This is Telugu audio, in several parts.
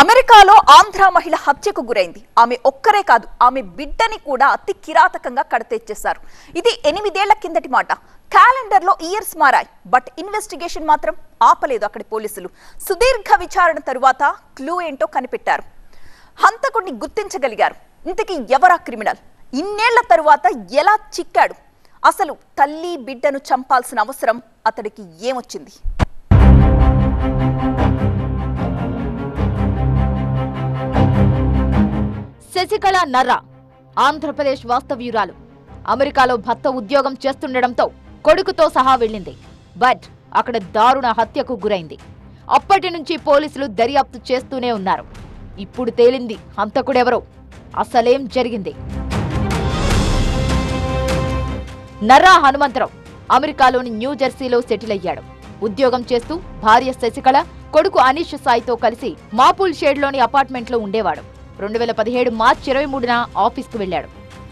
అమెరికాలో ఆంధ్ర మహిళ హత్యకు గురైంది. ఆమె ఒక్కరే కాదు, ఆమె బిడ్డని కూడా అతి కిరాతకంగా కడతెచ్చేశారు. ఇది 8 ఏళ్ల కిందటి మాట. క్యాలెండర్లో ఇయర్స్ మారాయి, బట్ ఇన్వెస్టిగేషన్ మాత్రం ఆపలేదు అక్కడి పోలీసులు. సుదీర్ఘ విచారణ తరువాత క్లూ ఏంటో కనిపెట్టారు. హంతకుడిని గుర్తించగలిగారు. ఇంతకీ ఎవరా క్రిమినల్? ఇన్నేళ్ల తరువాత ఎలా చిక్కాడు? అసలు తల్లి బిడ్డను చంపాల్సిన అవసరం అతడికి ఏమొచ్చింది? శశికళ నర్రా ఆంధ్రప్రదేశ్ వాస్తవ్యురాలు. అమెరికాలో భర్త ఉద్యోగం చేస్తుండటంతో కొడుకుతో సహా వెళ్ళింది. బట్ అక్కడ దారుణ హత్యకు గురైంది. అప్పటి నుంచి పోలీసులు దర్యాప్తు చేస్తూనే ఉన్నారు. ఇప్పుడు తేలింది హంతకుడెవరో, అసలేం జరిగింది. నర్రా హనుమంతరావు అమెరికాలోని న్యూజెర్సీలో సెటిల్ అయ్యాడు. ఉద్యోగం చేస్తూ భార్య శశికళ, కొడుకు అనీష్ సాయితో కలిసి మాపూల్ షేడ్లోని అపార్ట్మెంట్లో ఉండేవాడు. 2017 మార్చి 23న ఆఫీస్కు వెళ్లాడు.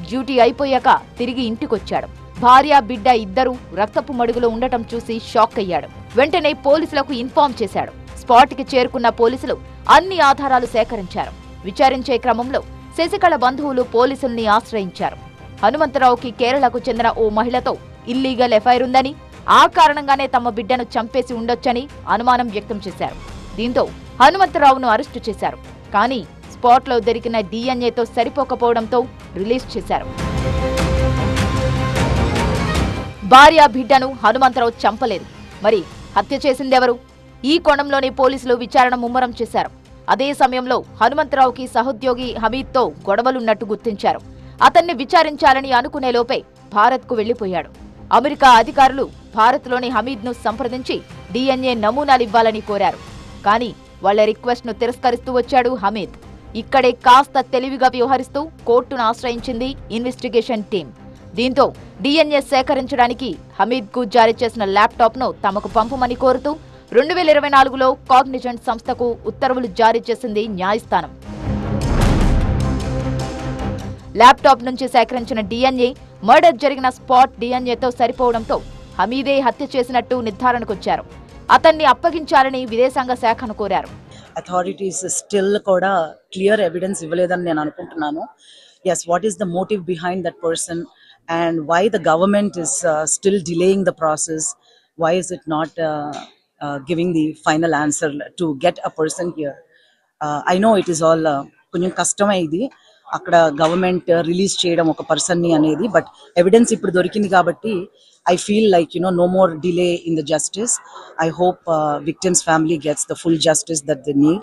డ్యూటీ అయిపోయాక తిరిగి ఇంటికొచ్చాడు. భార్య బిడ్డ ఇద్దరూ రక్తపు మడుగులో ఉండటం చూసి షాక్ అయ్యాడు. వెంటనే పోలీసులకు ఇన్ఫార్మ్ చేశాడు. స్పాట్కి చేరుకున్న పోలీసులు అన్ని ఆధారాలు సేకరించారు. విచారించే క్రమంలో శశికళ బంధువులు పోలీసుల్ని ఆశ్రయించారు. హనుమంతరావుకి కేరళకు చెందిన ఓ మహిళతో ఇల్లీగల్ ఎఫైర్ ఉందని, ఆ కారణంగానే తమ బిడ్డను చంపేసి ఉండొచ్చని అనుమానం వ్యక్తం చేశారు. దీంతో హనుమంతరావును అరెస్టు చేశారు. కానీ స్పాట్లో దొరికిన డిఎన్ఏతో సరిపోకపోవడంతో రిలీజ్ చేశారు. భార్య బిడ్డను హనుమంతరావు చంపలేదు. మరి హత్య చేసిందెవరు? ఈ కోణంలోనే పోలీసులు విచారణ ముమ్మరం చేశారు. అదే సమయంలో హనుమంతరావుకి సహోద్యోగి హమీద్తో గొడవలున్నట్టు గుర్తించారు. అతన్ని విచారించాలని అనుకునే లోపే భారత్కు వెళ్లిపోయాడు. అమెరికా అధికారులు భారత్లోని హమీద్ను సంప్రదించి డిఎన్ఏ నమూనాలివ్వాలని కోరారు. కానీ వాళ్ల రిక్వెస్ట్ను తిరస్కరిస్తూ వచ్చాడు హమీద్. ఇక్కడే కాస్త తెలివిగా వ్యవహరిస్తూ కోర్టును ఆశ్రయించింది ఇన్వెస్టిగేషన్ టీం. దీంతో డిఎన్ఏ సేకరించడానికి హమీద్కు జారీ చేసిన ల్యాప్టాప్ను తమకు పంపమని కోరుతూ 2024లో కాగ్నిజెంట్ సంస్థకు ఉత్తర్వులు జారీ చేసింది న్యాయస్థానం. ల్యాప్టాప్ నుంచి సేకరించిన డిఎన్ఏ మర్డర్ జరిగిన స్పాట్ డిఎన్ఏతో సరిపోవడంతో హమీదే హత్య చేసినట్టు నిర్ధారణకొచ్చారు. అతన్ని అప్పగించాలని విదేశాంగ శాఖను కోరారు. అథారిటీస్ స్టిల్ కూడా క్లియర్ ఎవిడెన్స్ ఇవ్వలేదని నేను అనుకుంటున్నాను. yes, what is the motive behind that person and why the government is still delaying the process? Why is it not giving the final answer to get a person here? I know it is all కొంచెం కష్టమే ఇది అక్కడ గవర్నమెంట్ రిలీజ్ చేయడం ఒక పర్సన్ని అనేది, బట్ ఎవిడెన్స్ ఇప్పుడు దొరికింది కాబట్టి I feel like, no more delay in the justice. I hope victims' family gets the full justice that they need.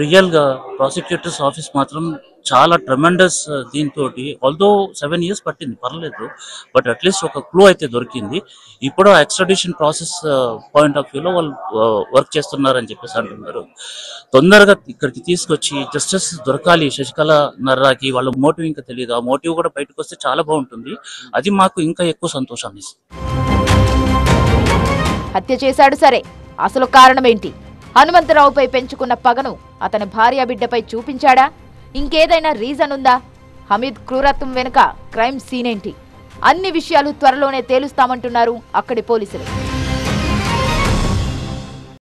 Real గా ప్రాసిక్యూటర్స్ ఆఫీస్ మాత్రం చాలా ట్రెమెండస్ దీంతో, ఆల్దో 7 years పట్టింది, పర్లేదు, బట్ అట్లీస్ట్ ఒక క్లూ అయితే దొరికింది. ఇప్పుడు ఎక్స్ట్రాడిషన్ ప్రాసెస్ పాయింట్ ఆఫ్ వ్యూలో వాళ్ళు వర్క్ చేస్తున్నారని చెప్పేసి అంటున్నారు. తొందరగా ఇక్కడికి తీసుకొచ్చి జస్టిస్ దొరకాలి శశికళ నర్రాకి. వాళ్ళ మోటివ్ ఇంకా తెలియదు. ఆ మోటివ్ కూడా బయటకు వస్తే చాలా బాగుంటుంది. అది మాకు ఇంకా ఎక్కువ సంతోషాన్ని ఇస్తుంది. హత్య చేశాడు సరే, అసలు కారణమేంటి? హనుమంతరావుపై పెంచుకున్న పగను అతని భార్య బిడ్డపై చూపించాడా? ఇంకేదైనా రీజన్ ఉందా? హమీద్ క్రూరత్వం వెనుక క్రైమ్ సీన్ ఏంటి? అన్ని విషయాలు త్వరలోనే తేలుస్తామంటున్నారు అక్కడి పోలీసులు.